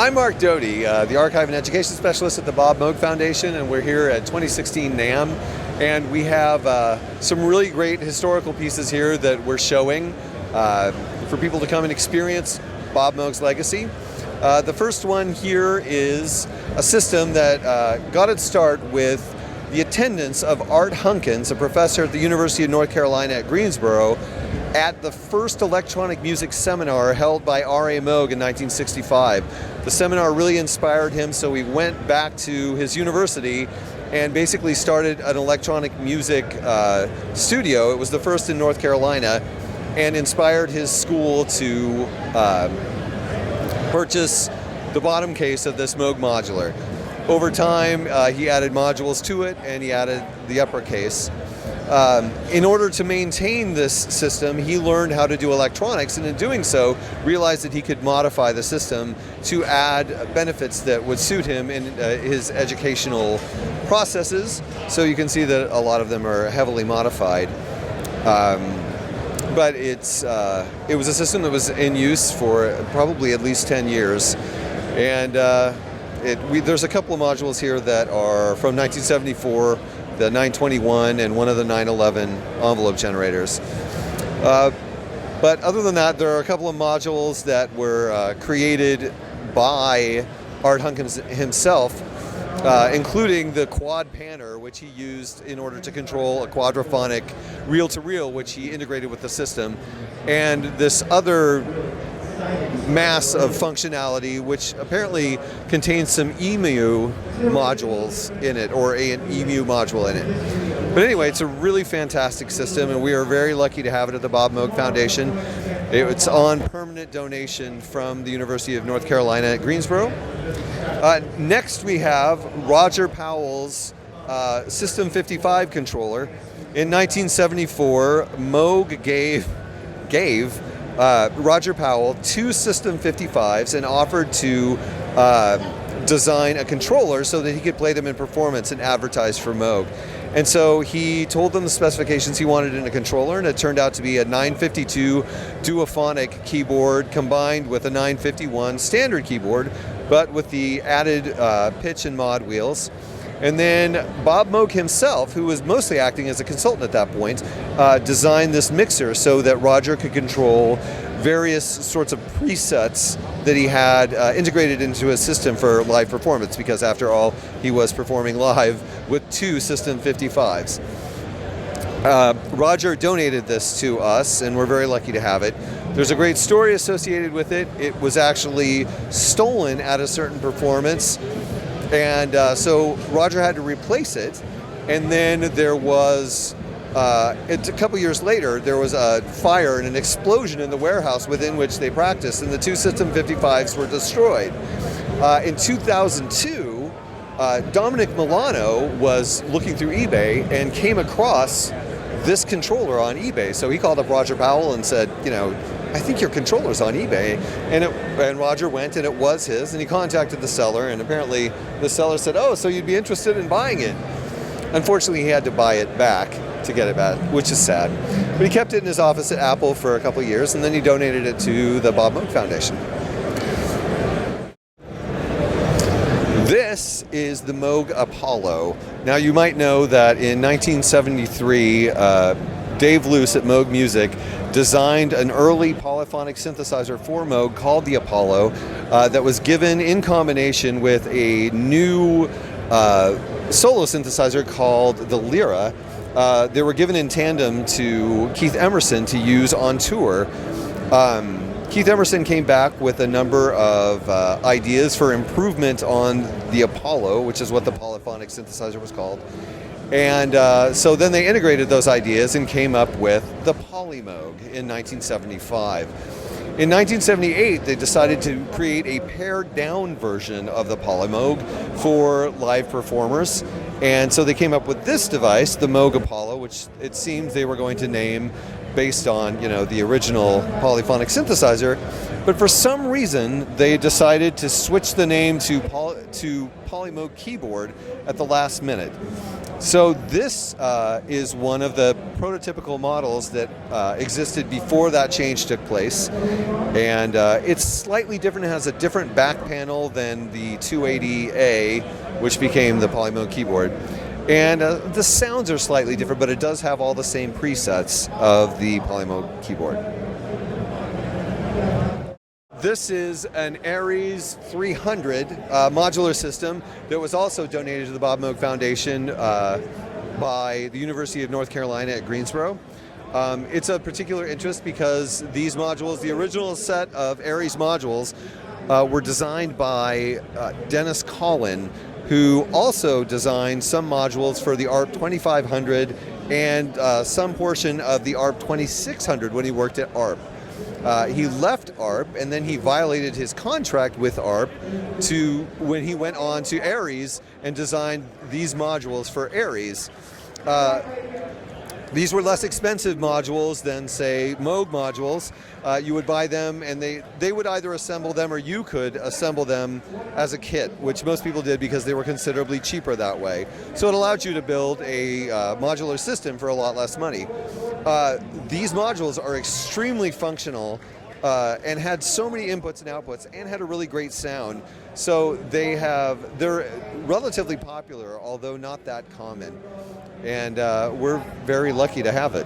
I'm Marc Doty, the Archive and Education Specialist at the Bob Moog Foundation, and we're here at 2016 NAMM, and we have some really great historical pieces here that we're showing for people to come and experience Bob Moog's legacy. The first one here is a system that got its start with the attendance of Art Hunkins, a professor at the University of North Carolina at Greensboro, at the first electronic music seminar held by R.A. Moog in 1965. The seminar really inspired him, so he went back to his university and basically started an electronic music studio. It was the first in North Carolina, and inspired his school to purchase the bottom case of this Moog modular. Over time, he added modules to it, and he added the upper case. In order to maintain this system, he learned how to do electronics, and in doing so, realized that he could modify the system to add benefits that would suit him in his educational processes. So you can see that a lot of them are heavily modified. But it was a system that was in use for probably at least 10 years. And there's a couple of modules here that are from 1974, the 921 and one of the 911 envelope generators. But other than that, there are a couple of modules that were created by Art Hunkins himself, including the quad panner, which he used in order to control a quadraphonic reel-to-reel, which he integrated with the system, and this other mass of functionality, which apparently contains some EMU modules in it, or an EMU module in it. But anyway, it's a really fantastic system, and we are very lucky to have it at the Bob Moog Foundation. It's on permanent donation from the University of North Carolina at Greensboro. Next we have Roger Powell's System 55 controller. In 1974, Moog gave Roger Powell two System 55s and offered to design a controller so that he could play them in performance and advertise for Moog. And so he told them the specifications he wanted in a controller, and it turned out to be a 952 duophonic keyboard combined with a 951 standard keyboard, but with the added pitch and mod wheels. And then Bob Moog himself, who was mostly acting as a consultant at that point, designed this mixer so that Roger could control various sorts of presets that he had integrated into his system for live performance, because after all, he was performing live with two System 55s. Roger donated this to us, and we're very lucky to have it. There's a great story associated with it. It was actually stolen at a certain performance, and so Roger had to replace it, and then there was, a couple years later, there was a fire and an explosion in the warehouse within which they practiced, and the two System 55s were destroyed. In 2002, Dominic Milano was looking through eBay and came across this controller on eBay. So he called up Roger Powell and said, you know, I think your controller's on eBay. And Roger went, and it was his, and he contacted the seller, and apparently the seller said, oh, so you'd be interested in buying it. Unfortunately, he had to buy it back to get it back, which is sad. But he kept it in his office at Apple for a couple of years, and then he donated it to the Bob Moog Foundation. This is the Moog Apollo. Now, you might know that in 1973, Dave Luce at Moog Music designed an early polyphonic synthesizer for Moog called the Apollo that was given in combination with a new solo synthesizer called the Lyra. They were given in tandem to Keith Emerson to use on tour. Keith Emerson came back with a number of ideas for improvement on the Apollo, which is what the polyphonic synthesizer was called. And so then they integrated those ideas and came up with the Polymoog in 1975. In 1978, they decided to create a pared-down version of the Polymoog for live performers. And so they came up with this device, the Moog Apollo, which it seems they were going to name based on, you know, the original polyphonic synthesizer. But for some reason, they decided to switch the name to Polymoog Keyboard at the last minute. So this is one of the prototypical models that existed before that change took place, and it's slightly different. It has a different back panel than the 280A, which became the Bob Moog keyboard, and the sounds are slightly different, but it does have all the same presets of the Bob Moog keyboard. This is an Aries 300 modular system that was also donated to the Bob Moog Foundation by the University of North Carolina at Greensboro. It's of particular interest because these modules, the original set of Aries modules, were designed by Dennis Collin, who also designed some modules for the ARP 2500 and some portion of the ARP 2600 when he worked at ARP. He left ARP and then he violated his contract with ARP when he went on to Aries and designed these modules for Aries. These were less expensive modules than, say, Moog modules. You would buy them and they would either assemble them or you could assemble them as a kit, which most people did because they were considerably cheaper that way. So it allowed you to build a modular system for a lot less money. These modules are extremely functional and had so many inputs and outputs and had a really great sound. So they're relatively popular, although not that common. And we're very lucky to have it.